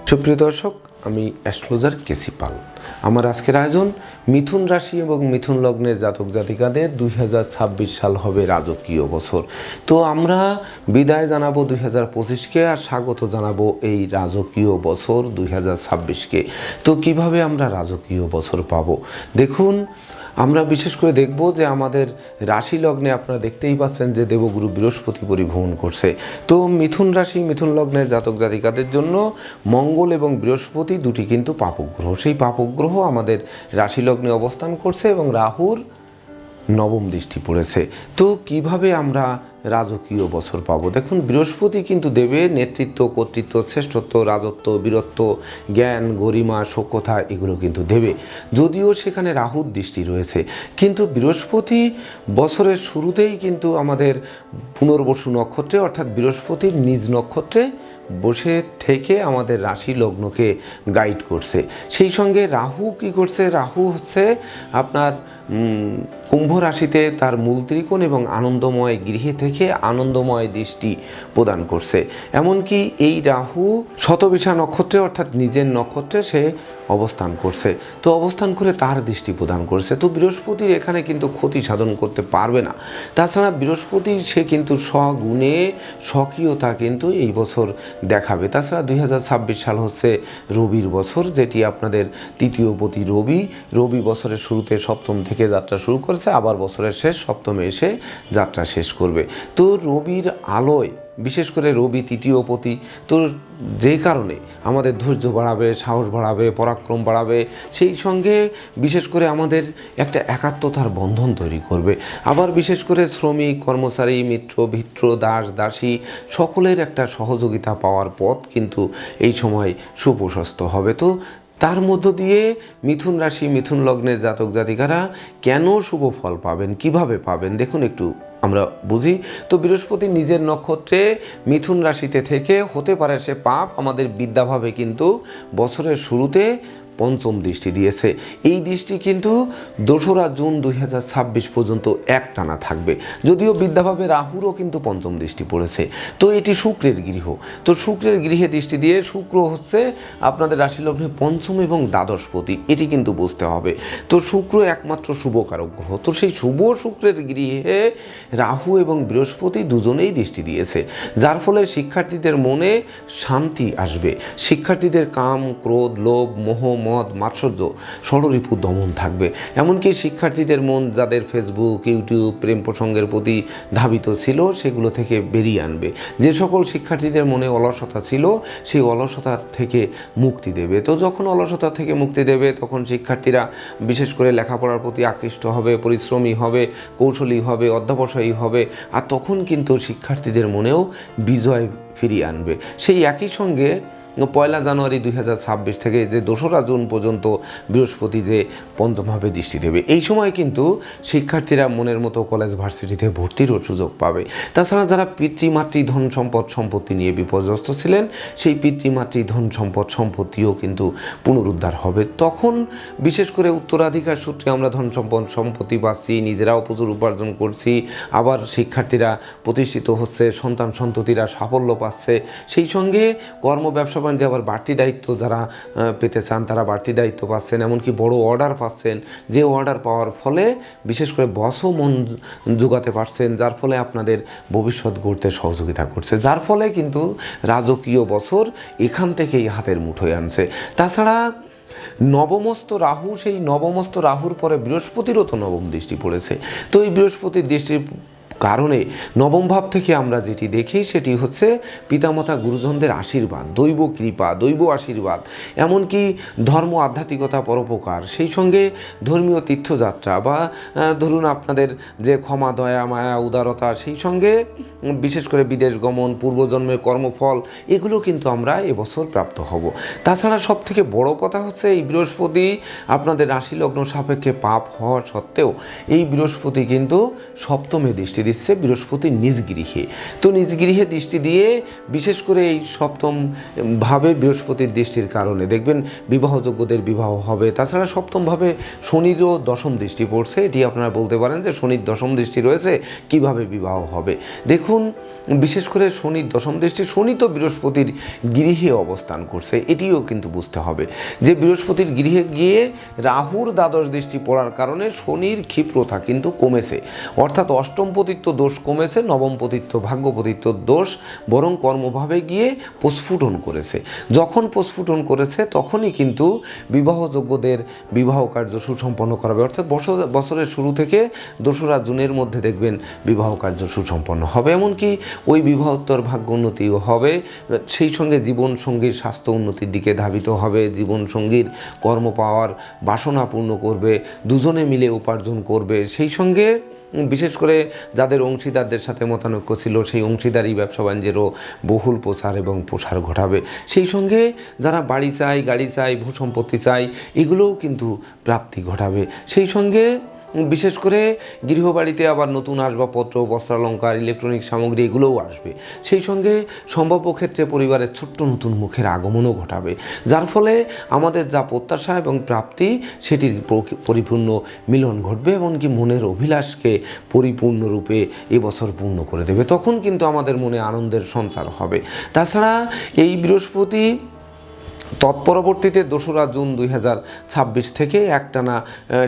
সুপ্রিয় দর্শক, আমি অ্যাস্ট্রোলজার কেসি পাল। আমার আজকের আয়োজন মিথুন রাশি এবং মিথুন লগ্নের জাতক জাতিকাদের 2026 সাল হবে রাজকীয় বছর। তো আমরা বিদায় জানাবো 2025কে আর স্বাগত জানাবো এই রাজকীয় বছর 2026কে। তো কিভাবে আমরা রাজকীয় বছর পাবো, দেখুন আমরা বিশেষ করে দেখব যে আমাদের রাশি লগ্নে আপনারা দেখতেই পাচ্ছেন যে দেবগুরু বৃহস্পতি পরিভ্রমণ করছে। তো মিথুন রাশি মিথুন লগ্নের জাতক জাতিকাদের জন্য মঙ্গল এবং বৃহস্পতি দুটি কিন্তু পাপগ্রহ। সেই পাপগ্রহ আমাদের রাশি লগ্নে অবস্থান করছে এবং রাহুর নবম দৃষ্টি পড়েছে। তো কিভাবে আমরা রাজকীয় বছর পাবো, দেখুন বৃহস্পতি কিন্তু দেবে নেতৃত্ব, কর্তৃত্ব, শ্রেষ্ঠত্ব, রাজত্ব, বীরত্ব, জ্ঞান, গরিমা, সখ্যতা, এগুলো কিন্তু দেবে। যদিও সেখানে রাহুর দৃষ্টি রয়েছে, কিন্তু বৃহস্পতি বছরের শুরুতেই কিন্তু আমাদের পুনর্বসু নক্ষত্রে অর্থাৎ বৃহস্পতির নিজ নক্ষত্রে বসে থেকে আমাদের রাশি লগ্নকে গাইড করছে। সেই সঙ্গে রাহু কি করছে, রাহু হচ্ছে আপনার কুম্ভ রাশিতে তার মূল ত্রিকোণ এবং আনন্দময় গৃহে থেকে আনন্দময় দৃষ্টি প্রদান করছে। এমনকি এই রাহু শতবিশা নক্ষত্রে অর্থাৎ নিজের নক্ষত্রে সে অবস্থান করছে। তো অবস্থান করে তার দৃষ্টি প্রদান করছে। তো বৃহস্পতির এখানে কিন্তু ক্ষতি সাধন করতে পারবে না। তাছাড়া বৃহস্পতি সে কিন্তু স্বগুণে স্বকীয়তা কিন্তু এই বছর দেখাবে। তাছাড়া 2026 সাল হচ্ছে রবির বছর, যেটি আপনাদের তৃতীয় পতি রবি। রবি বছরের শুরুতে সপ্তম থেকে যাত্রা শুরু করেছে, আবার বছরের শেষ সপ্তমে এসে যাত্রা শেষ করবে। তো রবির আলোয় বিশেষ করে রবি তৃতীয় পতি, তো যেই কারণে আমাদের ধৈর্য বাড়াবে, সাহস বাড়াবে, পরাক্রম বাড়াবে, সেই সঙ্গে বিশেষ করে আমাদের একটা একাত্মতার বন্ধন তৈরি করবে। আবার বিশেষ করে শ্রমিক, কর্মচারী, মিত্র, ভিত্র, দাস, দাসী সকলের একটা সহযোগিতা পাওয়ার পথ কিন্তু এই সময় সুপ্রশস্ত হবে। তো তার মধ্য দিয়ে মিথুন রাশি মিথুন লগ্নের জাতক জাতিকারা কেন শুভ ফল পাবেন, কিভাবে পাবেন, দেখুন একটু আমরা বুঝি। তো বৃহস্পতি নিজের নক্ষত্রে মিথুন রাশিতে থেকে হতে পারে সে পাপ আমাদের বিদ্যাভাবে কিন্তু বছরের শুরুতে পঞ্চম দৃষ্টি দিয়েছে। এই দৃষ্টি কিন্তু 2রা জুন 2026 পর্যন্ত একটানা থাকবে। যদিও বিদ্যাভাবে রাহুরও কিন্তু পঞ্চম দৃষ্টি পড়েছে। তো এটি শুক্রের গৃহ। তো শুক্রের গৃহে দৃষ্টি দিয়ে শুক্র হচ্ছে আপনাদের রাশি লগ্নে পঞ্চম এবং দ্বাদশপতি, এটি কিন্তু বুঝতে হবে। তো শুক্র একমাত্র শুভকারক গ্রহ। তো সেই শুভ শুক্রের গৃহে রাহু এবং বৃহস্পতি দুজনেই দৃষ্টি দিয়েছে, যার ফলে শিক্ষার্থীদের মনে শান্তি আসবে। শিক্ষার্থীদের কাম, ক্রোধ, লোভ, মোহ, মদ, মাৎসর্য, ষড়রিপু দমন থাকবে। এমনকি শিক্ষার্থীদের মন যাদের ফেসবুক, ইউটিউব, প্রেম প্রসঙ্গের প্রতি ধাবিত ছিল সেগুলো থেকে বেরিয়ে আনবে। যে সকল শিক্ষার্থীদের মনে অলসতা ছিল সেই অলসতা থেকে মুক্তি দেবে। তো যখন অলসতা থেকে মুক্তি দেবে তখন শিক্ষার্থীরা বিশেষ করে লেখাপড়ার প্রতি আকৃষ্ট হবে, পরিশ্রমী হবে, কৌশলী হবে, অধ্যবসায়ী হবে। আর তখন কিন্তু শিক্ষার্থীদের মনেও বিজয় ফিরিয়ে আনবে। সেই একই সঙ্গে 1 জানুয়ারি 2026 থেকে যে 2রা জুন পর্যন্ত বৃহস্পতি যে পঞ্চমভাবে দৃষ্টি দেবে, এই সময় কিন্তু শিক্ষার্থীরা মনের মতো কলেজ ভার্সিটিতে ভর্তিরও সুযোগ পাবে। তাছাড়া যারা পিতৃমাতৃ ধন সম্পদ সম্পত্তি নিয়ে বিপর্যস্ত ছিলেন, সেই পিতৃমাতৃ ধন সম্পদ সম্পত্তিও কিন্তু পুনরুদ্ধার হবে। তখন বিশেষ করে উত্তরাধিকার সূত্রে আমরা ধন সম্পদ সম্পত্তি পাচ্ছি, নিজেরাও প্রচুর উপার্জন করছি, আবার শিক্ষার্থীরা প্রতিষ্ঠিত হচ্ছে, সন্তান সন্ততিরা সাফল্য পাচ্ছে। সেই সঙ্গে কর্ম ব্যবসা যে আবার বাড়তি দায়িত্ব যারা পেতে চান তারা বাড়তি দায়িত্ব পাচ্ছেন, এমনকি বড় অর্ডার পাচ্ছেন, যে অর্ডার পাওয়ার ফলে বিশেষ করে বসও মন জোগাতে পারছেন, যার ফলে আপনাদের ভবিষ্যৎ গড়তে সহযোগিতা করছে, যার ফলে কিন্তু রাজকীয় বছর এখান থেকেই হাতের মুঠোয় আনছে। তাছাড়া নবমস্ত রাহু, সেই নবমস্ত রাহুর পরে বৃহস্পতিরও তো নবম দৃষ্টি পড়েছে। তো এই বৃহস্পতির দৃষ্টির কারণে নবম ভাব থেকে আমরা যেটি দেখি সেটি হচ্ছে পিতামাতা গুরুজনদের আশীর্বাদ, দৈব কৃপা, দৈব আশীর্বাদ, এমনকি ধর্ম, আধ্যাত্মিকতা, পরোপকার, সেই সঙ্গে ধর্মীয় তীর্থযাত্রা বা ধরুন আপনাদের যে ক্ষমা, দয়া, মায়া, উদারতা, সেই সঙ্গে বিশেষ করে বিদেশ গমন, পূর্বজন্মের কর্মফল, এগুলো কিন্তু আমরা এবছর প্রাপ্ত হব। তাছাড়া সব থেকে বড় কথা হচ্ছে এই বৃহস্পতি আপনাদের রাশি লগ্ন সাপেক্ষে পাপ হওয়া সত্ত্বেও এই বৃহস্পতি কিন্তু সপ্তমে দৃষ্টি দিচ্ছে, বৃহস্পতি নিজ গৃহে। তো নিজ গৃহে দৃষ্টি দিয়ে বিশেষ করে এই সপ্তম ভাবে বৃহস্পতির দৃষ্টির কারণে দেখবেন বিবাহযোগ্যদের বিবাহ হবে। তাছাড়া সপ্তমভাবে শনিরও দশম দৃষ্টি পড়ছে, এটি আপনারা বলতে পারেন যে শনির দশম দৃষ্টি রয়েছে, কিভাবে বিবাহ হবে। দেখুন বিশেষ করে শনির দশম দৃষ্টি, শনি তো বৃহস্পতির গৃহে অবস্থান করছে, এটিও কিন্তু বুঝতে হবে যে বৃহস্পতির গৃহে গিয়ে রাহুর দ্বাদশ দৃষ্টি পড়ার কারণে শনির ক্ষিপ্রতা কিন্তু কমেছে, অর্থাৎ অষ্টম পতিত্ব দোষ কমেছে, নবম পতিত্ব ভাগ্যপতিত্ব দোষ বরং কর্মভাবে গিয়ে প্রস্ফুটন করেছে। যখন প্রস্ফুটন করেছে তখনই কিন্তু বিবাহযোগ্যদের বিবাহ কার্য সুসম্পন্ন করাবে, অর্থাৎ বছরের শুরু থেকে 2রা জুনের মধ্যে দেখবেন বিবাহ কার্য সুসম্পন্ন হবে, এমনকি ওই বিবাহোত্তর ভাগ্য উন্নতিও হবে। সেই সঙ্গে জীবনসঙ্গীর স্বাস্থ্য উন্নতির দিকে ধাবিত হবে, জীবনসঙ্গীর কর্ম পাওয়ার বাসনা পূর্ণ করবে, দুজনে মিলে উপার্জন করবে। সেই সঙ্গে বিশেষ করে যাদের অংশীদারদের সাথে মতানৈক্য ছিল সেই অংশীদারি ব্যবসা বাণিজ্যেরও বহুল প্রচার এবং প্রসার ঘটাবে। সেই সঙ্গে যারা বাড়ি চাই, গাড়ি চাই, ভূসম্পত্তি চাই, এগুলোও কিন্তু প্রাপ্তি ঘটাবে। সেই সঙ্গে বিশেষ করে গৃহবাড়িতে আবার নতুন আসবাবপত্র, বস্ত্রালঙ্কার, ইলেকট্রনিক সামগ্রী এগুলোও আসবে। সেই সঙ্গে সম্ভাব্য ক্ষেত্রে পরিবারের ছোট্ট নতুন মুখের আগমনও ঘটাবে, যার ফলে আমাদের যা প্রত্যাশা এবং প্রাপ্তি সেটির পরিপূর্ণ মিলন ঘটবে, এমনকি মনের অভিলাষকে পরিপূর্ণরূপে এবছর পূর্ণ করে দেবে। তখন কিন্তু আমাদের মনে আনন্দের সঞ্চার হবে। তাছাড়া এই বৃহস্পতি তৎপরবর্তীতে 2রা জুন 2026 থেকে একটানা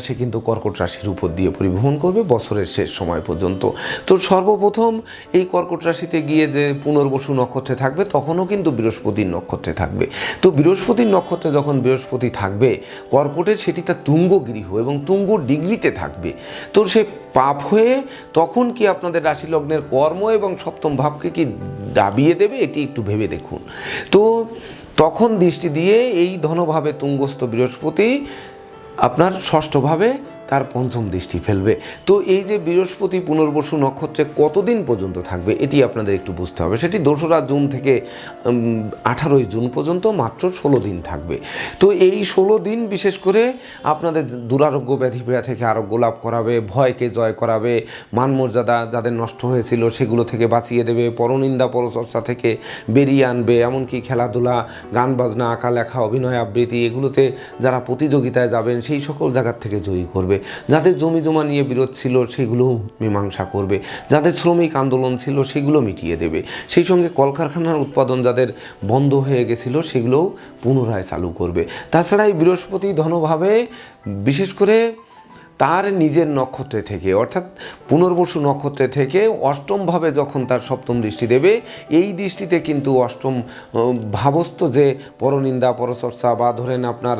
সে কিন্তু কর্কট রাশির উপর দিয়ে পরিভ্রমণ করবে বছরের শেষ সময় পর্যন্ত। তো সর্বপ্রথম এই কর্কট রাশিতে গিয়ে যে পুনর্বসু নক্ষত্রে থাকবে তখনও কিন্তু বৃহস্পতির নক্ষত্রে থাকবে। তো বৃহস্পতির নক্ষত্রে যখন বৃহস্পতি থাকবে কর্কটের, সেটি তার তুঙ্গ গৃহ এবং তুঙ্গ ডিগ্রিতে থাকবে। তো সে পাপ হয়ে তখন কি আপনাদের রাশি লগ্নের কর্ম এবং সপ্তম ভাবকে কি দাবিয়ে দেবে, এটি একটু ভেবে দেখুন। তো তখন দৃষ্টি দিয়ে এই ধনভাবে তুঙ্গস্থ বৃহস্পতি আপনার ষষ্ঠভাবে তার পঞ্চম দৃষ্টি ফেলবে। তো এই যে বৃহস্পতি পুনর্বসু নক্ষত্রে কতদিন পর্যন্ত থাকবে এটি আপনাদের একটু বুঝতে হবে। সেটি 2রা জুন থেকে 18ই জুন পর্যন্ত মাত্র 16 দিন থাকবে। তো এই 16 দিন বিশেষ করে আপনাদের দুরারোগ্য ব্যাধিপীড়া থেকে আরোগ্য লাভ করাবে, ভয়কে জয় করাবে, মান মর্যাদা যাদের নষ্ট হয়েছিল সেগুলো থেকে বাঁচিয়ে দেবে, পরনিন্দা পরচর্চা থেকে বেরিয়ে আনবে, এমনকি খেলাধুলা, গান বাজনা, আঁকা লেখা, অভিনয় আবৃত্তি এগুলোতে যারা প্রতিযোগিতায় যাবেন সেই সকল জায়গার থেকে জয়ী করবে। যাদের জমি জমা নিয়ে বিরোধ ছিল সেগুলো মীমাংসা করবে, যাদের শ্রমিক আন্দোলন ছিল সেগুলো মিটিয়ে দেবে। সেই সঙ্গে কলকারখানার উৎপাদন যাদের বন্ধ হয়ে গেছিল সেগুলোও পুনরায় চালু করবে। তাছাড়া এই বৃহস্পতি ধনভাবে বিশেষ করে তার নিজের নক্ষত্রে থেকে অর্থাৎ পুনর্বসু নক্ষত্রে থেকে অষ্টমভাবে যখন তার সপ্তম দৃষ্টি দেবে, এই দৃষ্টিতে কিন্তু অষ্টম ভাবস্থ যে পরনিন্দা পরচর্চা বা ধরেন আপনার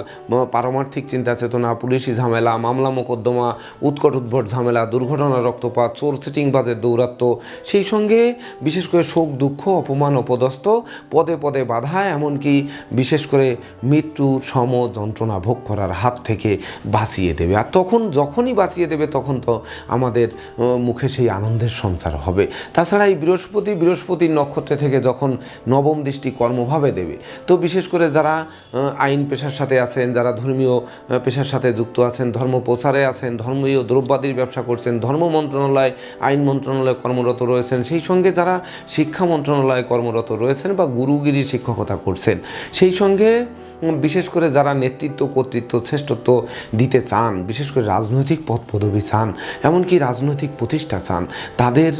পারমার্থিক চিন্তা চেতনা, পুলিশি ঝামেলা, মামলা মোকদ্দমা, উৎকট উদ্ভট ঝামেলা, দুর্ঘটনা, রক্তপাত, চোর চিটিংবাজের দৌরাত্ম্য, সেই সঙ্গে বিশেষ করে শোক দুঃখ, অপমান অপদস্থ, পদে পদে বাধা, এমনকি বিশেষ করে মৃত্যু সম যন্ত্রণা ভোগ করার হাত থেকে বাঁচিয়ে দেবে। আর যখনই বাঁচিয়ে দেবে তখন তো আমাদের মুখে সেই আনন্দের সঞ্চার হবে। তাছাড়া এই বৃহস্পতির নক্ষত্রে থেকে যখন নবম দৃষ্টি কর্মভাবে দেবে, তো বিশেষ করে যারা আইন পেশার সাথে আছেন, যারা ধর্মীয় পেশার সাথে যুক্ত আছেন, ধর্ম প্রচারে আছেন, ধর্মীয় দ্রব্যাদির ব্যবসা করছেন, ধর্ম মন্ত্রণালয়, আইন মন্ত্রণালয়ে কর্মরত রয়েছেন, সেই সঙ্গে যারা শিক্ষা মন্ত্রণালয়ে কর্মরত রয়েছেন বা গুরুগিরি শিক্ষকতা করছেন, সেই সঙ্গে বিশেষ করে যারা নেতৃত্ব, কর্তৃত্ব, শ্রেষ্ঠত্ব দিতে চান, বিশেষ করে রাজনৈতিক পদ পদবি চান, এমনকি রাজনৈতিক প্রতিষ্ঠা চান, তাদের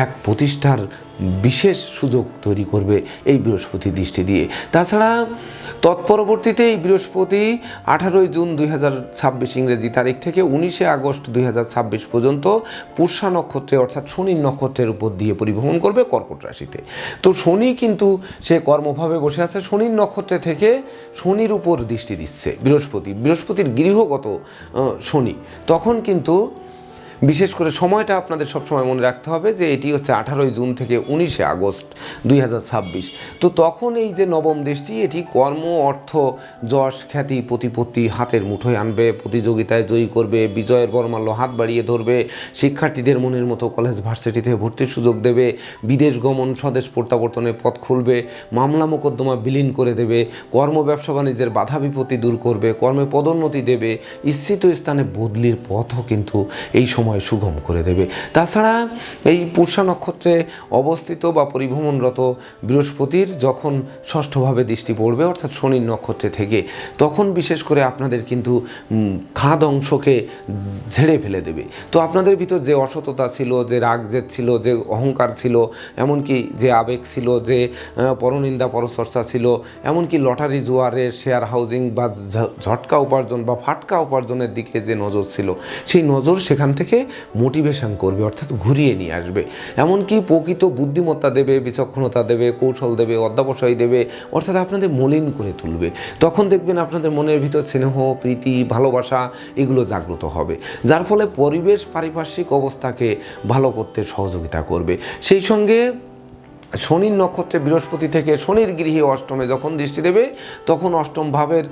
এক প্রতিষ্ঠার বিশেষ সুযোগ তৈরি করবে এই বৃহস্পতি দৃষ্টি দিয়ে। তাছাড়া তৎপরবর্তীতে এই বৃহস্পতি 18ই জুন 2026 ইংরেজি তারিখ থেকে 19শে আগস্ট 2026 পর্যন্ত পুষ্যা নক্ষত্রে অর্থাৎ শনির নক্ষত্রের উপর দিয়ে পরিভ্রমণ করবে কর্কট রাশিতে। তো শনি কিন্তু সে কর্মভাবে বসে আছে, শনির নক্ষত্রে থেকে শনির উপর দৃষ্টি দিচ্ছে বৃহস্পতির গৃহগত শনি। তখন কিন্তু বিশেষ করে সময়টা আপনাদের সবসময় মনে রাখতে হবে যে এটি হচ্ছে 18ই জুন থেকে 19শে আগস্ট 2026। তো তখন এই যে নবম দৃষ্টি এটি কর্ম, অর্থ, যশ, খ্যাতি, প্রতিপত্তি হাতের মুঠোয় আনবে, প্রতিযোগিতায় জয়ী করবে, বিজয়ের বরমাল্য হাত বাড়িয়ে ধরবে, শিক্ষার্থীদের মনের মতো কলেজ ভার্সিটিতে ভর্তির সুযোগ দেবে, বিদেশ গমন, স্বদেশ প্রত্যাবর্তনের পথ খুলবে, মামলা মোকদ্দমা বিলীন করে দেবে, কর্ম ব্যবসা বাণিজ্যের বাধা বিপত্তি দূর করবে, কর্মে পদোন্নতি দেবে, ইচ্ছিত স্থানে বদলির পথও কিন্তু এই সময় সময় সুগম করে দেবে। তাছাড়া এই পুষ্যা নক্ষত্রে অবস্থিত বা পরিভ্রমণরত বৃহস্পতির যখন ষষ্ঠভাবে দৃষ্টি পড়বে অর্থাৎ শনির নক্ষত্রে থেকে, তখন বিশেষ করে আপনাদের কিন্তু খাদ অংশকে ঝেড়ে ফেলে দেবে। তো আপনাদের ভিতর যে অসততা ছিল, যে রাগ জেদ ছিল, যে অহংকার ছিল, এমনকি যে আবেগ ছিল, যে পরনিন্দা পরচর্চা ছিল, এমনকি লটারি জুয়ারের শেয়ার হাউজিং বা ঝটকা উপার্জন বা ফাটকা উপার্জনের দিকে যে নজর ছিল, সেই নজর সেখান থেকে মোটিভেশন করবে, অর্থাৎ ঘুরিয়ে নিয়ে আসবে। এমনকি প্রকৃত বুদ্ধিমত্তা দেবে, বিচক্ষণতা দেবে, কৌশল দেবে, অধ্যাবসায় দেবে, অর্থাৎ আপনাদের মলিন করে তুলবে। তখন দেখবেন আপনাদের মনের ভিতর স্নেহ, প্রীতি, ভালোবাসা এগুলো জাগ্রত হবে, যার ফলে পরিবেশ পারিপার্শ্বিক অবস্থাকে ভালো করতে সহযোগিতা করবে। সেই সঙ্গে শনির নক্ষত্রে বৃহস্পতি থেকে শনির গৃহে অষ্টমে যখন দৃষ্টি দেবে, তখন অষ্টম ভাবের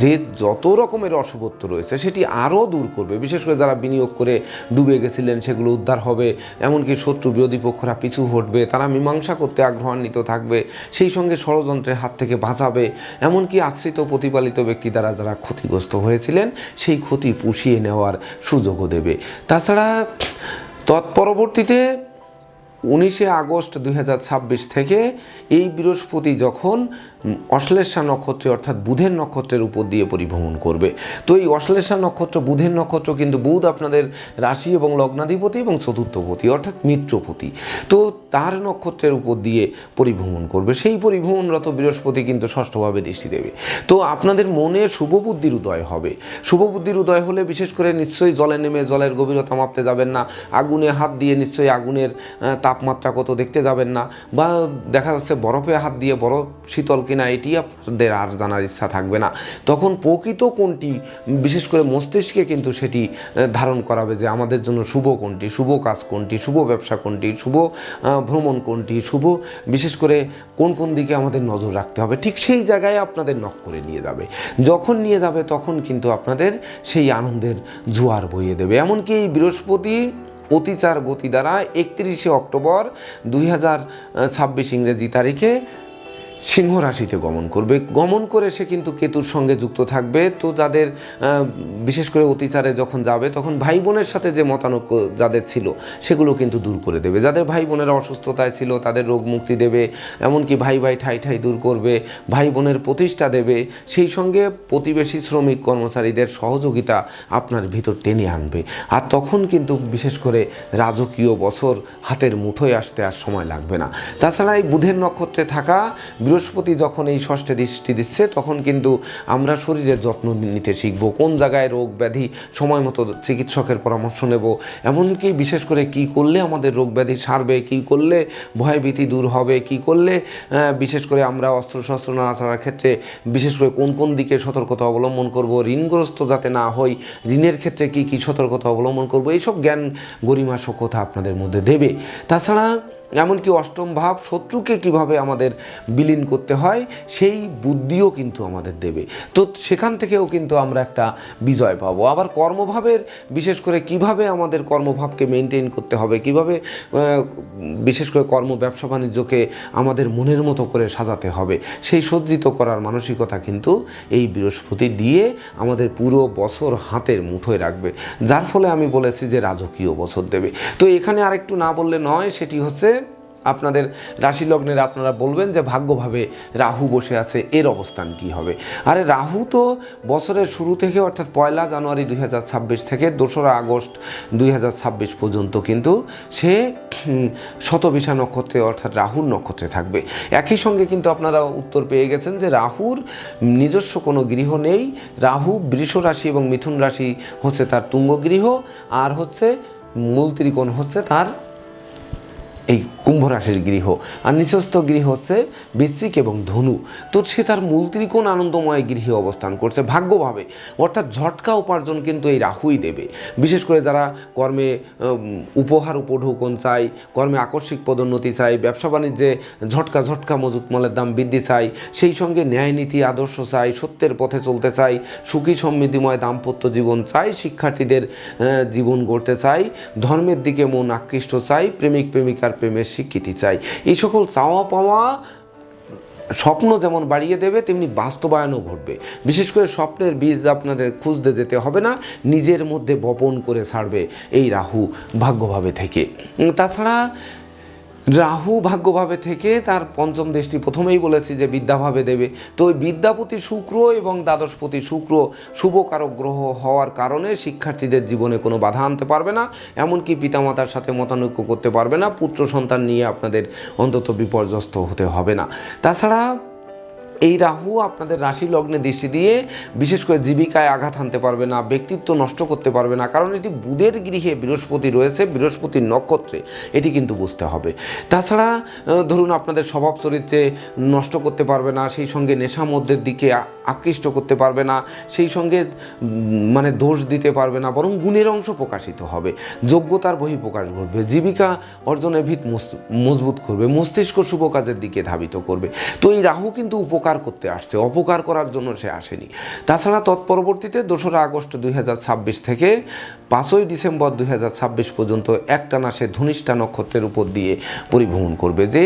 যে যত রকমের অশুভত্ব রয়েছে সেটি আরও দূর করবে। বিশেষ করে যারা বিনিয়োগ করে ডুবে গেছিলেন সেগুলো উদ্ধার হবে, এমনকি শত্রু বিরোধী পক্ষরা পিছু হটবে, তারা মীমাংসা করতে আগ্রহান্বিত থাকবে, সেই সঙ্গে ষড়যন্ত্রের হাত থেকে বাঁচাবে, এমনকি আশ্রিত প্রতিপালিত ব্যক্তি দ্বারা যারা ক্ষতিগ্রস্ত হয়েছিলেন সেই ক্ষতি পুষিয়ে নেওয়ার সুযোগও দেবে। তাছাড়া তৎপরবর্তীতে 19 আগস্ট 2026 থেকে এই বৃহস্পতি যখন অশ্লেষা নক্ষত্রে অর্থাৎ বুধের নক্ষত্রের উপর দিয়ে পরিভ্রমণ করবে, তো এই অশ্লেষা নক্ষত্র বুধের নক্ষত্র কিন্তু বুধ আপনাদের রাশি এবং লগ্নাধিপতি এবং চতুর্থপতি অর্থাৎ মিত্রপতি, তো তার নক্ষত্রের উপর দিয়ে পরিভ্রমণ করবে। সেই পরিভ্রমণরত বৃহস্পতি কিন্তু ষষ্ঠভাবে দৃষ্টি দেবে। তো আপনাদের মনে শুভ বুদ্ধির উদয় হবে। শুভ বুদ্ধির উদয় হলে বিশেষ করে নিশ্চয়ই জলে নেমে জলের গভীরতা মাপতে যাবেন না, আগুনে হাত দিয়ে নিশ্চয়ই আগুনের তাপমাত্রা কত দেখতে যাবেন না, বা দেখা যাচ্ছে বরফে হাত দিয়ে বরফ শীতল কিনা এটি আপনাদের আর জানার ইচ্ছা থাকবে না। তখন প্রকৃত কোনটি, বিশেষ করে মস্তিষ্কে কিন্তু সেটি ধারণ করাবে যে আমাদের জন্য শুভ কোনটি, শুভ কাজ কোনটি, শুভ ব্যবসা কোনটি, শুভ ভ্রমণ কোনটি, শুভ বিশেষ করে কোন কোন দিকে আমাদের নজর রাখতে হবে, ঠিক সেই জায়গায় আপনাদের নক করে নিয়ে যাবে। যখন নিয়ে যাবে তখন কিন্তু আপনাদের সেই আনন্দের জোয়ার বইয়ে দেবে। এমনকি এই বৃহস্পতি অতিচার গতি দ্বারা 31 অক্টোবর 2026 ইংরেজি তারিখে সিংহ রাশিতে গমন করবে। গমন করে সে কিন্তু কেতুর সঙ্গে যুক্ত থাকবে। তো যাদের বিশেষ করে অতিচারে যখন যাবে তখন ভাই বোনের সাথে যে মতানৈক্য যাদের ছিল সেগুলো কিন্তু দূর করে দেবে। যাদের ভাই বোনেরা অসুস্থতায় ছিল তাদের রোগ মুক্তি দেবে, এমনকি ভাই ভাই ঠাই ঠাই দূর করবে, ভাই বোনের প্রতিষ্ঠা দেবে, সেই সঙ্গে প্রতিবেশী শ্রমিক কর্মচারীদের সহযোগিতা আপনার ভিতর টেনে আনবে। আর তখন কিন্তু বিশেষ করে রাজকীয় বছর হাতের মুঠোয় আসতে আর সময় লাগবে না। তাছাড়া এই বুধের নক্ষত্রে থাকা বৃহস্পতি যখন এই ষষ্ঠে দৃষ্টি দিচ্ছে তখন কিন্তু আমরা শরীরের যত্ন নিতে শিখব, কোন জায়গায় রোগ ব্যাধি সময় মতো চিকিৎসকের পরামর্শ নেব, এমনকি বিশেষ করে কি করলে আমাদের রোগ ব্যাধি সারবে, কি করলে ভয়ভীতি দূর হবে, কি করলে বিশেষ করে আমরা অস্ত্রশস্ত্র নাড়াচাড়ার ক্ষেত্রে বিশেষ করে কোন কোন দিকে সতর্কতা অবলম্বন করব, ঋণগ্রস্ত যাতে না হই, ঋণের ক্ষেত্রে কি কি সতর্কতা অবলম্বন করব, এইসব জ্ঞান গরিমা সক্ষতা আপনাদের মধ্যে দেবে। তাছাড়া এমনকি অষ্টম ভাব শত্রুকে কিভাবে আমাদের বিলীন করতে হয় সেই বুদ্ধিও কিন্তু আমাদের দেবে। তো সেখান থেকেও কিন্তু আমরা একটা বিজয় পাবো। আবার কর্মভাবের বিশেষ করে কিভাবে আমাদের কর্মভাবকে মেনটেন করতে হবে, কিভাবে বিশেষ করে কর্ম ব্যবসা বাণিজ্যকে আমাদের মনের মতো করে সাজাতে হবে, সেই সজ্জিত করার মানসিকতা কিন্তু এই বৃহস্পতি দিয়ে আমাদের পুরো বছর হাতের মুঠোয় রাখবে, যার ফলে আমি বলেছি যে রাজকীয় বছর দেবে। তো এখানে আরেকটু না বললে নয়, সেটি হচ্ছে আপনাদের রাশি লগ্নের আপনারা বলবেন যে ভাগ্যভাবে রাহু বসে আছে, এর অবস্থান কি হবে। আরে রাহু তো বছরের শুরু থেকে অর্থাৎ 1 জানুয়ারি 2026 থেকে 2 আগস্ট 2026 পর্যন্ত কিন্তু সে শতবিশা নক্ষত্রে অর্থাৎ রাহুর নক্ষত্রে থাকবে। একই সঙ্গে কিন্তু আপনারা উত্তর পেয়ে গেছেন যে রাহুর নিজস্ব কোনো গৃহ নেই। রাহু বৃষ রাশি এবং মিথুন রাশি হচ্ছে তার তুঙ্গ গৃহ, আর হচ্ছে মূল ত্রিকোণ হচ্ছে তার এই কুম্ভ রাশির গৃহ, আর নিচস্থ গৃহ হচ্ছে বৃশ্চিক এবং ধনু। তো সে তার মূল ত্রিকোণ আনন্দময় গৃহে অবস্থান করছে ভাগ্যভাবে, অর্থাৎ ঝটকা উপার্জন কিন্তু এই রাহুই দেবে। বিশেষ করে যারা কর্মে উপহার উপঢৌকন চাই, কর্মে আকস্মিক পদোন্নতি চাই, ব্যবসা বাণিজ্যে ঝটকা ঝটকা মজুত মালের দাম বৃদ্ধি চাই, সেই সঙ্গে ন্যায় নীতি আদর্শ চাই, সত্যের পথে চলতে চাই, সুখী সমৃদ্ধিময় দাম্পত্য জীবন চাই, শিক্ষার্থীদের জীবন গড়তে চাই, ধর্মের দিকে মন আকৃষ্ট চাই, প্রেমিক প্রেমিকার প্রেমের স্বীকৃতি চাই, এই সকল চাওয়া পাওয়া স্বপ্ন যেমন বাড়িয়ে দেবে তেমনি বাস্তবায়নও ঘটবে। বিশেষ করে স্বপ্নের বীজ আপনাদের খুঁজতে যেতে হবে না, নিজের মধ্যে বপন করে ছাড়বে এই রাহু ভাগ্যভাবে থেকে। তাছাড়া রাহু ভাগ্যভাবে থেকে তার পঞ্চম দৃষ্টি, প্রথমেই বলেছি যে বিদ্যাভাবে দেবে। তো ওই বিদ্যাপতি শুক্র এবং দ্বাদশপতি শুক্র শুভকারক গ্রহ হওয়ার কারণে শিক্ষার্থীদের জীবনে কোনো বাধা আনতে পারবে না, এমনকি পিতামাতার সাথে মতানৈক্য করতে পারবে না, পুত্র সন্তান নিয়ে আপনাদের অন্তত বিপর্যস্ত হতে হবে না। তাছাড়া এই রাহু আপনাদের রাশি লগ্নে দৃষ্টি দিয়ে বিশেষ করে জীবিকায় আঘাত আনতে পারবে না, ব্যক্তিত্ব নষ্ট করতে পারবে না, কারণ এটি বুধের গৃহে বৃহস্পতি রয়েছে, বৃহস্পতির নক্ষত্রে, এটি কিন্তু বুঝতে হবে। তাছাড়া ধরুন আপনাদের স্বভাব চরিত্রে নষ্ট করতে পারবে না, সেই সঙ্গে নেশা মধ্যের দিকে আকৃষ্ট করতে পারবে না, সেই সঙ্গে মানে দোষ দিতে পারবে না, বরং গুণের অংশ প্রকাশিত হবে, যোগ্যতার বহিঃপ্রকাশ ঘটবে, জীবিকা অর্জনের ভিত মজবুত করবে, মস্তিষ্ক শুভ কাজের দিকে ধাবিত করবে। তো এই রাহু কিন্তু উপকার করতে আসছে, অপকার করার জন্য সে আসেনি। তাছাড়া তৎপরবর্তীতে 2রা আগস্ট 2026 থেকে 5ই ডিসেম্বর 2026 পর্যন্ত একটানা সে ধনিষ্ঠা নক্ষত্রের উপর দিয়ে পরিভ্রমণ করবে। যে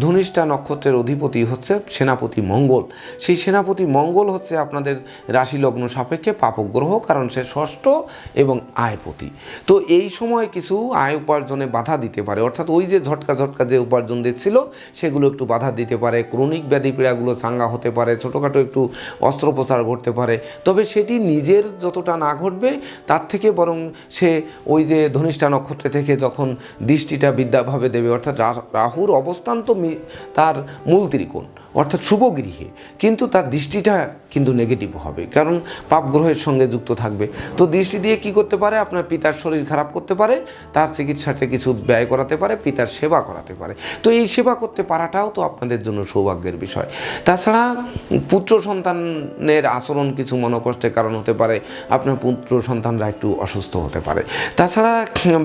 ধনিষ্ঠা নক্ষত্রের অধিপতি হচ্ছে সেনাপতি মঙ্গল, সেই সেনাপতি মঙ্গল হচ্ছে আপনাদের রাশি লগ্ন সাপেক্ষে পাপক গ্রহ, কারণ সে ষষ্ঠ এবং আয়পতি। তো এই সময় কিছু আয় উপার্জনে বাধা দিতে পারে, অর্থাৎ ওই যে ঝটকা যে উপার্জন দিচ্ছিল সেগুলো একটু বাধা দিতে পারে, ক্রনিক ব্যাধি পীড়াগুলো চাঙ্গা হতে পারে, ছোটোখাটো একটু অস্ত্রোপচার ঘটতে পারে। তবে সেটি নিজের যতটা না ঘটবে তার থেকে বরং সে ওই যে ধনিষ্ঠা নক্ষত্র থেকে যখন দৃষ্টিটা বিদ্যাভাবে দেবে, অর্থাৎ রাহুর অবস্থান তো তার মূল ত্রিকোণ অর্থাৎ শুভ গৃহে, কিন্তু তার দৃষ্টিটা কিন্তু নেগেটিভ হবে, কারণ পাপ গ্রহের সঙ্গে যুক্ত থাকবে। তো দৃষ্টি দিয়ে কি করতে পারে, আপনার পিতার শরীর খারাপ করতে পারে, তার চিকিৎসাতে কিছু ব্যয় করাতে পারে, পিতার সেবা করাতে পারে। তো এই সেবা করতে পারাটাও তো আপনাদের জন্য সৌভাগ্যের বিষয়। তাছাড়া পুত্র সন্তানের আচরণ কিছু মনোকষ্টের কারণ হতে পারে, আপনার পুত্র সন্তানরা একটু অসুস্থ হতে পারে। তাছাড়া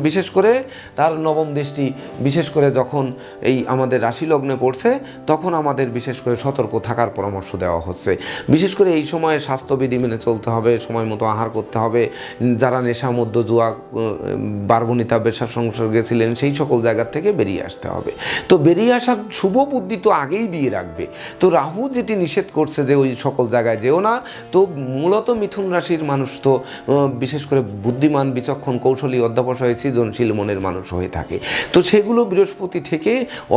বিশেষ করে তার নবম দৃষ্টি বিশেষ করে যখন এই আমাদের রাশি লগ্নে পড়ছে, তখন আমাদের বিশেষ করে সতর্ক থাকার পরামর্শ দেওয়া হচ্ছে। বিশেষ করে এই সময়ে স্বাস্থ্যবিধি মেনে চলতে হবে, সময় মতো আহার করতে হবে, যারা নেশা মধ্য জুয়া বারবনিতা বেশার সংসর্গে ছিলেন সেই সকল জায়গার থেকে বেরিয়ে আসতে হবে। তো বেরিয়ে আসার শুভ বুদ্ধি তো আগেই দিয়ে রাখবে। তো রাহু যেটি নিষেধ করছে যে ওই সকল জায়গায় যেও না, তো মূলত মিথুন রাশির মানুষ তো বিশেষ করে বুদ্ধিমান, বিচক্ষণ, কৌশলী, অধ্যবসায়ী, সৃজনশীল মনের মানুষ হয়ে থাকে। তো সেগুলো বৃহস্পতি থেকে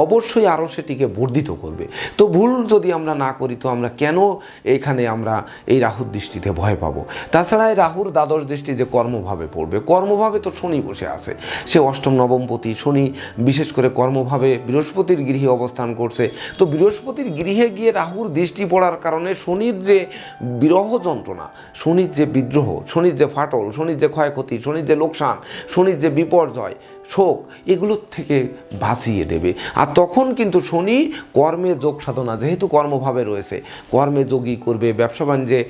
অবশ্যই আরও সেটিকে বর্ধিত করবে। তো ভুল যদি আমরা না করি তো আমরা কেন এখানে আমরা এই রাহুর দৃষ্টিতে ভয় পাবো? তাছাড়া এই রাহুর দ্বাদশ দৃষ্টি যে কর্মভাবে পড়বে, কর্মভাবে তো শনি বসে আছে, সে অষ্টম নবমপতি শনি বিশেষ করে কর্মভাবে বৃহস্পতির গৃহে অবস্থান করছে। তো বৃহস্পতির গৃহে গিয়ে রাহুর দৃষ্টি পড়ার কারণে শনির যে বিরহ যন্ত্রণা, শনির যে বিদ্রোহ, শনির যে ফাটল, শনির যে ক্ষয়ক্ষতি, শনির যে লোকসান, শনির যে বিপর্যয়, শোক, এগুলোর থেকে বাঁচিয়ে দেবে। আর তখন কিন্তু শনি কর্মে যোগ সাধনা, যেহেতু কর্মভাবে রয়েছে, কর্মে যোগী করবে, ব্যবসা বাণিজ্যে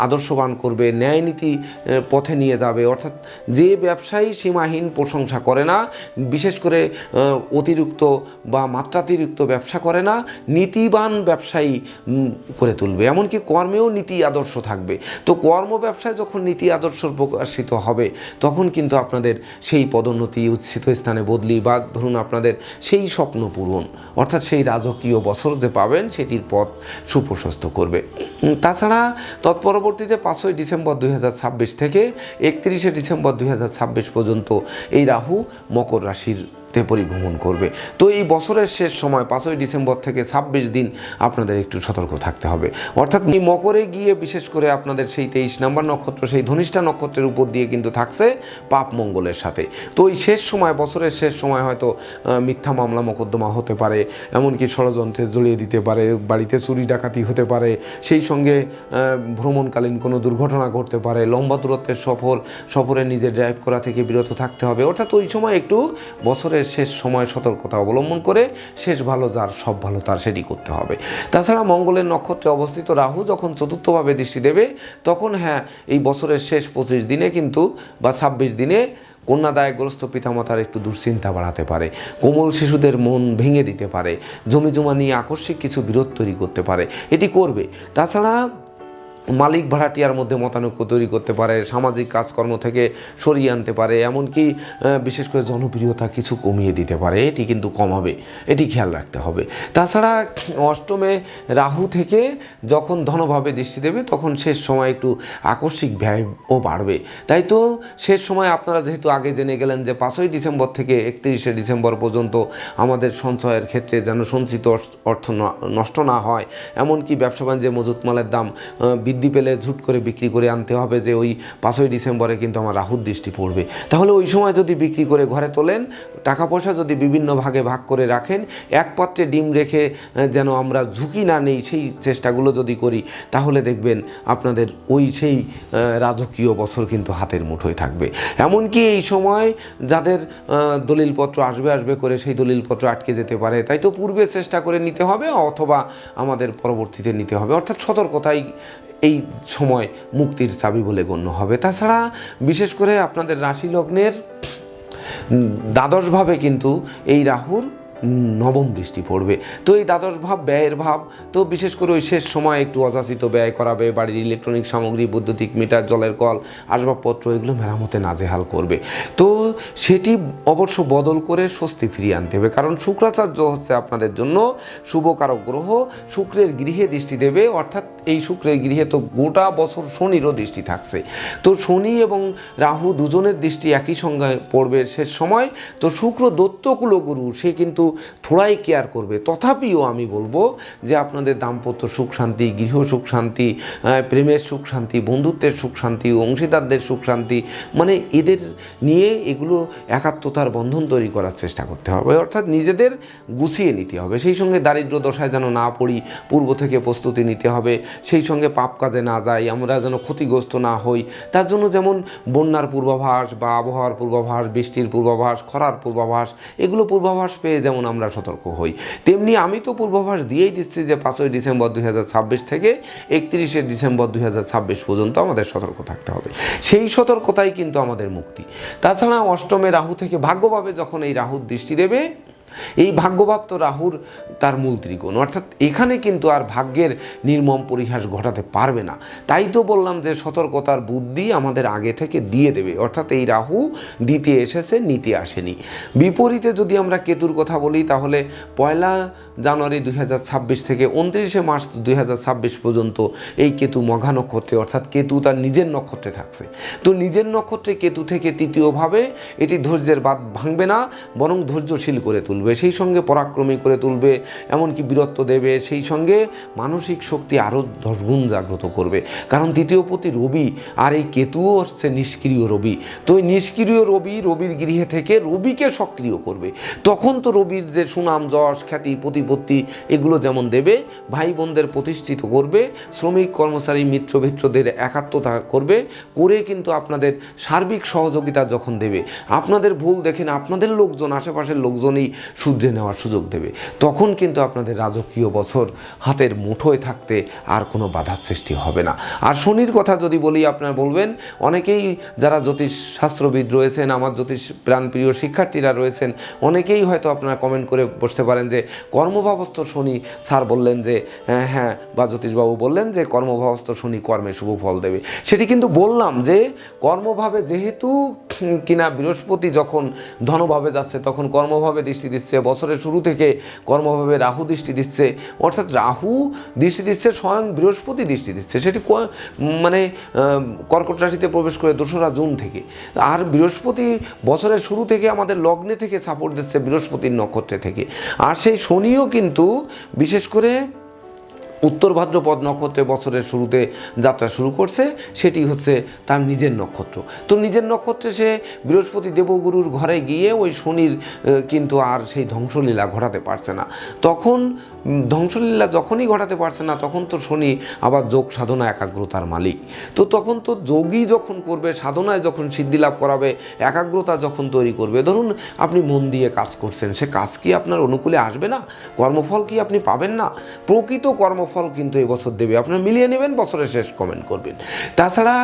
আদর্শবান করবে, ন্যায় নীতি পথে নিয়ে যাবে। অর্থাৎ যে ব্যবসায়ী সীমাহীন প্রশংসা করে না, বিশেষ করে অতিরিক্ত বা মাত্রাতিরিক্ত ব্যবসা করে না, নীতিবান ব্যবসায়ী করে তুলবে, এমনকি কর্মেও নীতি আদর্শ থাকবে। তো কর্ম ব্যবসায় যখন নীতি আদর্শ প্রকাশিত হবে, তখন কিন্তু আপনাদের সেই পদোন্নতি, উচ্ছিত স্থানে বদলি, বা ধরুন আপনাদের সেই স্বপ্ন পূরণ, অর্থাৎ সেই রাজকীয় বছর যে পাবেন সেটির পথ সুপ্রশস্ত করবে। তাছাড়া তৎপরবর্তীতে 5ই ডিসেম্বর 2026 থেকে 31শে ডিসেম্বর 2026 পর্যন্ত এই রাহু মকর রাশির পরিভ্রমণ করবে। তো এই বছরের শেষ সময় 5ই ডিসেম্বর থেকে 26 দিন আপনাদের একটু সতর্ক থাকতে হবে। অর্থাৎ এই মকরে গিয়ে বিশেষ করে আপনাদের সেই 23 নম্বর নক্ষত্র, সেই ধনিষ্ঠা নক্ষত্রের উপর দিয়ে কিন্তু থাকছে পাপ মঙ্গলের সাথে। তো এই শেষ সময়, বছরের শেষ সময় হয়তো মিথ্যা মামলা মোকদ্দমা হতে পারে, এমনকি ষড়যন্ত্রে জড়িয়ে দিতে পারে, বাড়িতে চুরি ডাকাতি হতে পারে, সেই সঙ্গে ভ্রমণকালীন কোনো দুর্ঘটনা ঘটতে পারে, লম্বা দূরত্বের সফরে নিজে ড্রাইভ করা থেকে বিরত থাকতে হবে। অর্থাৎ ওই সময় একটু বছরের শেষ সময় সতর্কতা অবলম্বন করে শেষ ভালো যার সব ভালো তার সেটি করতে হবে। তাছাড়া মঙ্গলের নক্ষত্রে অবস্থিত রাহু যখন চতুর্থভাবে দৃষ্টি দেবে, তখন হ্যাঁ এই বছরের শেষ 25 দিনে কিন্তু বা 26 দিনে কন্যাদায়গ্রস্ত পিতামাতার একটু দুশ্চিন্তা বাড়াতে পারে, কোমল শিশুদের মন ভেঙে দিতে পারে, জমিজমা নিয়ে আকস্মিক কিছু বিরোধ তৈরি করতে পারে, এটি করবে। তাছাড়া মালিক ভাড়াটিয়ার মধ্যে মতানৈক্য তৈরি করতে পারে, সামাজিক কাজকর্ম থেকে সরিয়ে আনতে পারে, এমনকি বিশেষ করে জনপ্রিয়তা কিছু কমিয়ে দিতে পারে। এটি কিন্তু কমাবে, এটি খেয়াল রাখতে হবে। তাছাড়া অষ্টমে রাহু থেকে যখন ধনভাবে দৃষ্টি দেবে তখন শেষ সময় একটু আকস্মিক ব্যয়ও বাড়বে। তাই তো শেষ সময় আপনারা যেহেতু আগে জেনে গেলেন যে 5ই ডিসেম্বর থেকে 31শে ডিসেম্বর পর্যন্ত আমাদের সঞ্চয়ের ক্ষেত্রে যেন সঞ্চিত অর্থ নষ্ট না হয়, এমনকি ব্যবসা বাণিজ্যে মজুত মালের দাম বৃদ্ধি পেলে ঝুট করে বিক্রি করে আনতে হবে যে ওই 5ই ডিসেম্বরে কিন্তু আমার রাহুর দৃষ্টি পড়বে। তাহলে ওই সময় যদি বিক্রি করে ঘরে তোলেন, টাকা পয়সা যদি বিভিন্ন ভাগে ভাগ করে রাখেন, এক পাত্রে ডিম রেখে যেন আমরা ঝুঁকি না নেই সেই চেষ্টাগুলো যদি করি, তাহলে দেখবেন আপনাদের সেই রাজকীয় বছর কিন্তু হাতের মুঠোয় থাকবে। এমনকি এই সময় যাদের দলিলপত্র আসবে করে সেই দলিলপত্র আটকে যেতে পারে, তাই তো পূর্বে চেষ্টা করে নিতে হবে অথবা আমাদের পরবর্তীতে নিতে হবে। অর্থাৎ সতর্কতাই এই সময় মুক্তির চাবি বলে গণ্য হবে। তাছাড়া বিশেষ করে আপনাদের রাশি লগ্নের দ্বাদশভাবে কিন্তু এই রাহুর নবম দৃষ্টি পড়বে। তো এই দ্বাদশ ভাব ব্যয়ের ভাব, তো বিশেষ করে ওই শেষ সময় একটু অযাচিত ব্যয় করাবে। বাড়ির ইলেকট্রনিক সামগ্রী, বৈদ্যুতিক মিটার, জলের কল, আসবাবপত্র এগুলো মেরামতে নাজেহাল করবে। তো সেটি অবশ্য বদল করে স্বস্তি ফিরিয়ে আনতে হবে, কারণ শুক্রাচার্য হচ্ছে আপনাদের জন্য শুভকারক গ্রহ। শুক্রের গৃহে দৃষ্টি দেবে, অর্থাৎ এই শুক্রের গৃহে তো গোটা বছর শনিরও দৃষ্টি থাকছে। তো শনি এবং রাহু দুজনের দৃষ্টি একই সঙ্গে পড়বে শেষ সময়। তো শুক্র দৈত্য কুলগুরু, সে কিন্তু থোড়াই কেয়ার করবে। তথাপিও আমি বলবো যে আপনাদের দাম্পত্য সুখ শান্তি, গৃহ সুখ শান্তি, প্রেমের সুখ শান্তি, বন্ধুত্বের সুখ শান্তি, অংশীদারদের সুখ শান্তি, মানে এদের নিয়ে এগুলো একাত্মতার বন্ধন তৈরি করার চেষ্টা করতে হবে। অর্থাৎ নিজেদের গুছিয়ে নিতে হবে। সেই সঙ্গে দারিদ্র দশায় যেন না পড়ি, পূর্ব থেকে প্রস্তুতি নিতে হবে। সেই সঙ্গে পাপ কাজে না যাই, আমরা যেন ক্ষতিগ্রস্ত না হই। তার জন্য যেমন বন্যার পূর্বাভাস বা আবহাওয়ার পূর্বাভাস, বৃষ্টির পূর্বাভাস, খরার পূর্বাভাস, এগুলো পূর্বাভাস পেয়ে যেমন আমরা সতর্ক হই, তেমনি আমি তো পূর্বাভাস দিয়েই দিচ্ছি যে 5ই ডিসেম্বর 2026 থেকে 31শে ডিসেম্বর 2026 পর্যন্ত আমাদের সতর্ক থাকতে হবে। সেই সতর্কতাই কিন্তু আমাদের মুক্তি। তাছাড়া অষ্টমে রাহু থেকে ভাগ্যভাবে যখন এই রাহুর দৃষ্টি দেবে, এই ভাগ্যভাব তো রাহুর তার মূল ত্রিকোণ, অর্থাৎ এখানে কিন্তু আর ভাগ্যের নির্মম পরিহাস ঘটাতে পারবে না। তাই তো বললাম যে সতর্কতার বুদ্ধি আমাদের আগে থেকে দিয়ে দেবে। অর্থাৎ এই রাহু দিতে এসেছে, নিতে আসেনি। বিপরীতে যদি আমরা কেতুর কথা বলি, তাহলে 1 জানুয়ারি 2026 থেকে 29শে মার্চ 2026 পর্যন্ত এই কেতু মঘা নক্ষত্রে, অর্থাৎ কেতু তার নিজের নক্ষত্রে থাকছে। তো নিজের নক্ষত্রে কেতু থেকে তৃতীয়ভাবে এটি ধৈর্যের বাঁধ ভাঙবে না, বরং ধৈর্যশীল করে তুলবে, সেই সঙ্গে পরাক্রমী করে তুলবে, এমনকি বীরত্ব দেবে, সেই সঙ্গে মানসিক শক্তি আরও 10 গুণ জাগ্রত করবে। কারণ তৃতীয়পতি রবি, আর এই কেতুও হচ্ছে নিষ্ক্রিয় রবি। তো এই নিষ্ক্রিয় রবির গৃহে থেকে রবিকে সক্রিয় করবে। তখন তো রবির যে সুনাম, যশ, খ্যাতি, প্রতিপত্তি এগুলো যেমন দেবে, ভাই বোনদের প্রতিষ্ঠিত করবে, শ্রমিক কর্মচারী মিত্রভিত্রদের একাত্মতা করবে, করে কিন্তু আপনাদের সার্বিক সহযোগিতা যখন দেবে, আপনাদের ভুল দেখেন আপনাদের লোকজন, আশেপাশের লোকজনই শুধরে নেওয়ার সুযোগ দেবে, তখন কিন্তু আপনাদের রাজকীয় বছর হাতের মুঠোয় থাকতে আর কোনো বাধার সৃষ্টি হবে না। আর শনির কথা যদি বলি, আপনারা বলবেন, অনেকেই যারা জ্যোতিষ শাস্ত্রবিদ রয়েছেন, আমার জ্যোতিষ প্রাণপ্রিয় শিক্ষার্থীরা রয়েছেন, অনেকেই হয়তো আপনারা কমেন্ট করে বসতে পারেন যে কর্মভাবস্থ শনি, স্যার বললেন যে হ্যাঁ, বা জ্যোতিষবাবু বললেন যে কর্মভাবস্থ শনি কর্মে শুভ ফল দেবে। সেটি কিন্তু বললাম যে কর্মভাবে যেহেতু কিনা বৃহস্পতি যখন ধনভাবে যাচ্ছে, তখন কর্মভাবে দৃষ্টি দিচ্ছে, বছরের শুরু থেকে কর্মভাবে রাহু দৃষ্টি দিচ্ছে, অর্থাৎ রাহু দৃষ্টি দিচ্ছে, স্বয়ং বৃহস্পতি দৃষ্টি দিচ্ছে, সেটি মানে কর্কট রাশিতে প্রবেশ করে 2রা জুন থেকে। আর বৃহস্পতি বছরের শুরু থেকে আমাদের লগ্নে থেকে সাপোর্ট দিচ্ছে, বৃহস্পতির নক্ষত্রে থেকে। আর সেই শনিও কিন্তু বিশেষ করে উত্তর ভাদ্রপদ নক্ষত্রে বছরের শুরুতে যাত্রা শুরু করছে, সেটি হচ্ছে তার নিজের নক্ষত্র। তো নিজের নক্ষত্রে সে বৃহস্পতি দেবগুরুর ঘরে গিয়ে ওই শনির কিন্তু আর সেই ধ্বংসলীলা ঘটাতে পারছে না। তখন ধ্বংসলীলা যখনই ঘটাতে পারছে না, তখন তো শনি আবার যোগ সাধনা একাগ্রতার মালিক। তো তখন তো যোগই যখন করবে, সাধনায় যখন সিদ্ধি লাভ করাবে, একাগ্রতা যখন তৈরি করবে, ধরুন আপনি মন দিয়ে কাজ করছেন, সে কাজ কি আপনার অনুকূলে আসবে না? কর্মফল কি আপনি পাবেন না? প্রকৃত কর্মফল কিন্তু এবছর দেবে। আপনারা মিলিয়ে নেবেন, বছরের শেষ কমেন্ট করবেন। তাছাড়া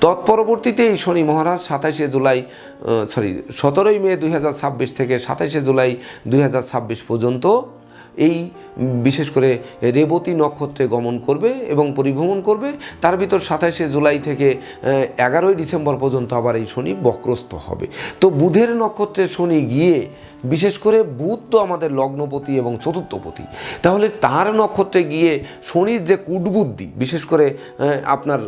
তৎপরবর্তীতে এই শনি মহারাজ 17ই মে 2026 থেকে 27শে জুলাই 2026 পর্যন্ত এই বিশেষ করে রেবতী নক্ষত্রে গমন করবে এবং পরিভ্রমণ করবে। তার ভিতর 27শে জুলাই থেকে 11ই ডিসেম্বর পর্যন্ত আবার এই শনি বক্রস্থ হবে। তো বুধের নক্ষত্রে শনি গিয়ে বিশেষ করে বুধ তো আমাদের লগ্নপতি এবং চতুর্থপতি, তাহলে তার নক্ষত্রে গিয়ে শনির যে কূটবুদ্ধি, বিশেষ করে আপনার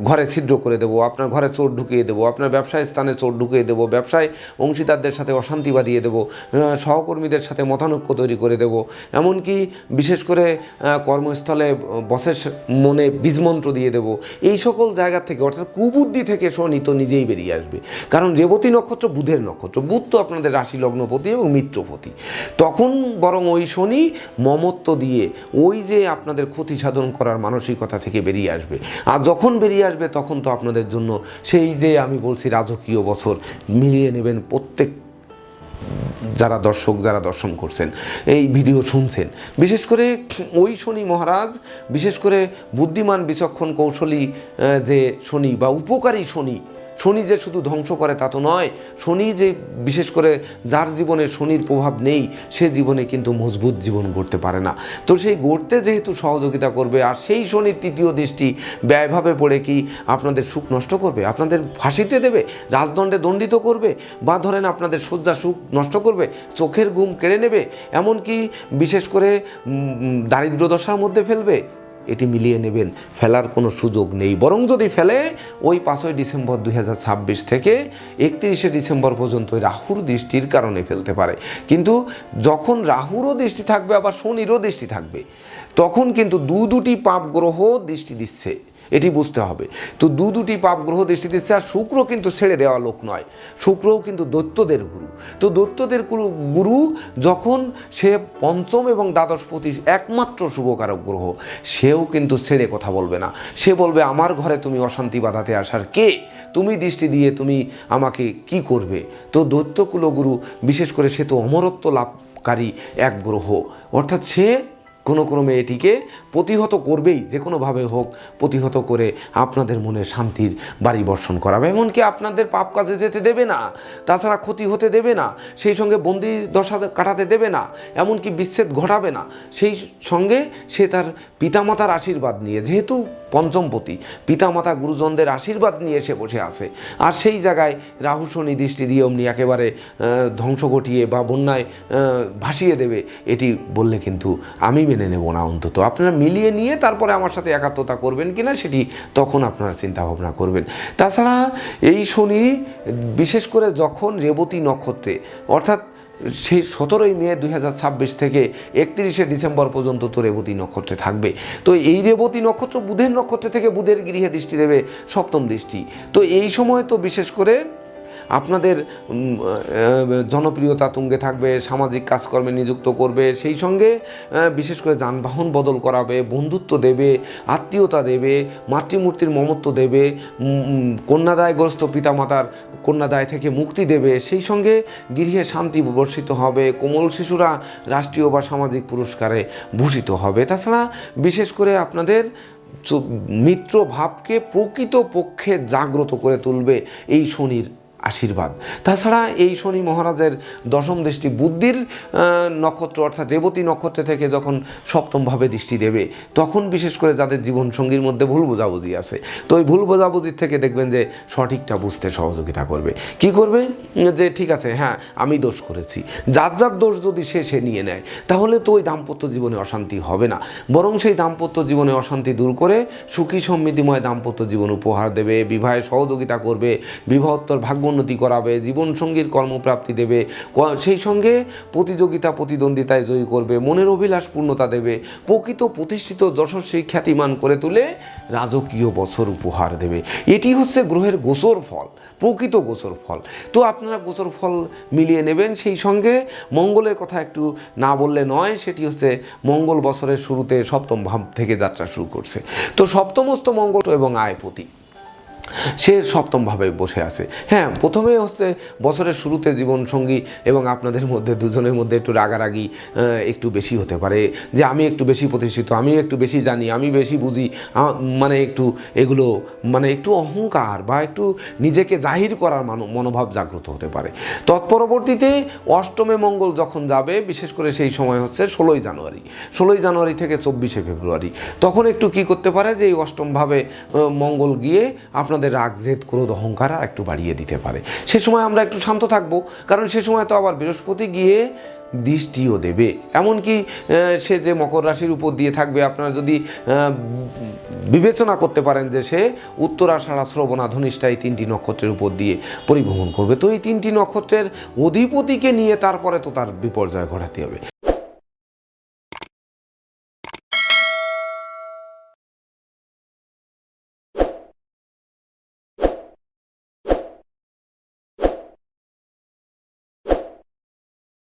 ঘরে ছিদ্র করে দেবো, আপনার ঘরে চোর ঢুকিয়ে দেবো, আপনার ব্যবসায় স্থানে চোর ঢুকিয়ে দেবো, ব্যবসায় অংশীদারদের সাথে অশান্তি বাঁধিয়ে দেবো, সহকর্মীদের সাথে মতানৈক্য তৈরি করে দেবো, এমনকি বিশেষ করে কর্মস্থলে বসের মনে বীজমন্ত্র দিয়ে দেবো। এই সকল জায়গা থেকে অর্থাৎ কুবুদ্ধি থেকে শনি তো নিজেই বেরিয়ে আসবে। কারণ রেবতী নক্ষত্র বুধের নক্ষত্র, বুধ তো আপনাদের রাশি লগ্নপতি এবং মিত্রপতি। তখন বরং ওই শনি মমত্ব দিয়ে ওই যে আপনাদের ক্ষতি সাধন করার মানসিকতা থেকে বেরিয়ে আসবে। আর যখন বেরিয়ে আসবে তখন তো আপনাদের জন্য সেই যে আমি বলছি রাজকীয় বছর মিলিয়ে নেবেন। প্রত্যেক যারা দর্শক, যারা দর্শন করছেন, এই ভিডিও শুনছেন, বিশেষ করে ওই শনি মহারাজ, বিশেষ করে বুদ্ধিমান বিচক্ষণ কৌশলী যে শনি বা উপকারী শনি, শনি যে শুধু ধ্বংস করে তা তো নয়, শনি যে বিশেষ করে যার জীবনে শনির প্রভাব নেই সে জীবনে কিন্তু মজবুত জীবন গড়তে পারে না। তো সেই গড়তে যেহেতু সহযোগিতা করবে, আর সেই শনির তৃতীয় দৃষ্টি ব্যয়ভাবে পড়ে কি আপনাদের সুখ নষ্ট করবে, আপনাদের ফাঁসিতে দেবে, রাজদণ্ডে দণ্ডিত করবে, বা ধরেন আপনাদের শয্যা সুখ নষ্ট করবে, চোখের ঘুম কেড়ে নেবে, এমনকি বিশেষ করে দারিদ্র দশার মধ্যে ফেলবে, এটি মিলিয়ে নেবেন। ফেলার কোনো সুযোগ নেই। বরং যদি ফেলে ওই 5ই ডিসেম্বর 2026 থেকে 31শে ডিসেম্বর পর্যন্ত রাহুর দৃষ্টির কারণে ফেলতে পারে। কিন্তু যখন রাহুরও দৃষ্টি থাকবে আবার শনিরও দৃষ্টি থাকবে, তখন কিন্তু দুটি পাপ গ্রহ দৃষ্টি দিচ্ছে, এটি বুঝতে হবে। তো দুটি পাপ গ্রহ দৃষ্টি দিচ্ছে। আর শুক্র কিন্তু ছেড়ে দেওয়া লোক নয়, শুক্রও কিন্তু দৈত্যদের গুরু। তো দৈত্যদের গুরু যখন সে পঞ্চম এবং দ্বাদশপতি একমাত্র শুভকারক গ্রহ, সেও কিন্তু ছেড়ে কথা বলবে না। সে বলবে আমার ঘরে তুমি অশান্তি বাঁধাতে আসার কে, তুমি দৃষ্টি দিয়ে তুমি আমাকে কি করবে। তো দৈত্য কুলগুরু বিশেষ করে সে তো অমরত্ব লাভকারী এক গ্রহ, অর্থাৎ সে কোনো ক্রমে এটিকে প্রতিহত করবেই, যে কোনোভাবে হোক প্রতিহত করে আপনাদের মনে শান্তির বাড়ি বর্ষণ করাবে। এমনকি আপনাদের পাপ কাজে যেতে দেবে না, তাছাড়া ক্ষতি হতে দেবে না, সেই সঙ্গে বন্দি দশা কাটাতে দেবে না, এমনকি বিচ্ছেদ ঘটাবে না। সেই সঙ্গে সে তার পিতামাতার আশীর্বাদ নিয়ে, যেহেতু পঞ্চমপতি, পিতামাতা গুরুজনদের আশীর্বাদ নিয়ে এসে বসে আছে। আর সেই জায়গায় রাহু শনি দৃষ্টি দিয়ে অমনি একেবারে ধ্বংস ঘটিয়ে বা বন্যায় ভাসিয়ে দেবে, এটি বললে কিন্তু আমি মেনে নেব না। অন্তত আপনারা মিলিয়ে নিয়ে তারপরে আমার সাথে একাত্মতা করবেন কিনা সেটি তখন আপনারা চিন্তা ভাবনা করবেন। তাছাড়া এই শনি বিশেষ করে যখন রেবতী নক্ষত্রে, অর্থাৎ সেই 17ই মে 2026 থেকে 31শে ডিসেম্বর পর্যন্ত তো রেবতী নক্ষত্রে থাকবে। তো এই রেবতী নক্ষত্র বুধের নক্ষত্র থেকে বুধের গৃহে দৃষ্টি দেবে, সপ্তম দৃষ্টি। তো এই সময় তো বিশেষ করে আপনাদের জনপ্রিয়তা তুঙ্গে থাকবে, সামাজিক কাজকর্মে নিযুক্ত করবে, সেই সঙ্গে বিশেষ করে যানবাহন বদল করাবে, বন্ধুত্ব দেবে, আত্মীয়তা দেবে, মাতৃমূর্তির মমত্ব দেবে, কন্যাদায়গ্রস্ত পিতামাতার কন্যাদায় থেকে মুক্তি দেবে, সেই সঙ্গে গৃহে শান্তি বর্ষিত হবে, কোমল শিশুরা রাষ্ট্রীয় বা সামাজিক পুরস্কারে ভূষিত হবে। তাছাড়া বিশেষ করে আপনাদের মিত্র ভাবকে প্রকৃতপক্ষে জাগ্রত করে তুলবে এই শনির আশীর্বাদ। তাছাড়া এই শনি মহারাজের দশম দৃষ্টি বুদ্ধির নক্ষত্র অর্থাৎ রেবতী নক্ষত্র থেকে যখন সপ্তমভাবে দৃষ্টি দেবে, তখন বিশেষ করে যাদের জীবনসঙ্গীর মধ্যে ভুল বোঝাবুঝি আছে, তো ওই ভুল বোঝাবুঝির থেকে দেখবেন যে সঠিকটা বুঝতে সহযোগিতা করবে। কি করবে, যে ঠিক আছে, হ্যাঁ আমি দোষ করেছি, যার যার দোষ যদি সে নিয়ে নেয়, তাহলে তো ওই দাম্পত্য জীবনে অশান্তি হবে না, বরং সেই দাম্পত্য জীবনে অশান্তি দূর করে সুখী সমৃদ্ধিময় দাম্পত্য জীবন উপহার দেবে, বিবাহে সহযোগিতা করবে, বিবাহোত্তর ভাগ্য উন্নতি করাবে, জীবনসঙ্গীর কর্মপ্রাপ্তি দেবে, সেই সঙ্গে প্রতিযোগিতা প্রতিদ্বন্দ্বিতায় জয়ী করবে, মনের অভিলাষ পূর্ণতা দেবে, প্রকৃত প্রতিষ্ঠিত যশস্বী খ্যাতিমান করে তুলে রাজকীয় বছর উপহার দেবে। এটি হচ্ছে গ্রহের গোচর ফল, প্রকৃত গোচর ফল। তো আপনারা গোচর ফল মিলিয়ে নেবেন। সেই সঙ্গে মঙ্গলের কথা একটু না বললে নয়, সেটি হচ্ছে মঙ্গল বছরের শুরুতে সপ্তম ভাব থেকে যাত্রা শুরু করছে। তো সপ্তমস্ত মঙ্গল এবং আয়পতি, সে সপ্তমভাবে বসে আছে। হ্যাঁ, প্রথমে হচ্ছে বছরের শুরুতে জীবনসঙ্গী এবং আপনাদের মধ্যে দুজনের মধ্যে একটু রাগারাগি একটু বেশি হতে পারে, যে আমি একটু বেশি প্রতিষ্ঠিত, আমি একটু বেশি জানি, আমি বেশি বুঝি, মানে একটু এগুলো মানে একটু অহংকার বা একটু নিজেকে জাহির করার মনোভাব জাগ্রত হতে পারে। তৎপরবর্তীতে অষ্টমে মঙ্গল যখন যাবে, বিশেষ করে সেই সময় হচ্ছে 16ই জানুয়ারি থেকে 24শে ফেব্রুয়ারি, তখন একটু কি করতে পারে যে এই অষ্টমভাবে মঙ্গল গিয়ে আপনাদের রাগ, জেদ, ক্রোধ, অহংকার আর একটু বাড়িয়ে দিতে পারে। সে সময় আমরা একটু শান্ত থাকবো, কারণ সে সময় তো আবার বৃহস্পতি গিয়ে দৃষ্টিও দেবে। এমনকি সে যে মকর রাশির উপর দিয়ে থাকবে, আপনারা যদি বিবেচনা করতে পারেন যে সে উত্তরা, আষাঢ়া, শ্রবণা, ধনিষ্ঠা এই 3টি নক্ষত্রের উপর দিয়ে পরিভ্রমণ করবে, তো এই 3টি নক্ষত্রের অধিপতিকে নিয়ে তারপরে তো তার বিপর্যয় ঘটাতে হবে।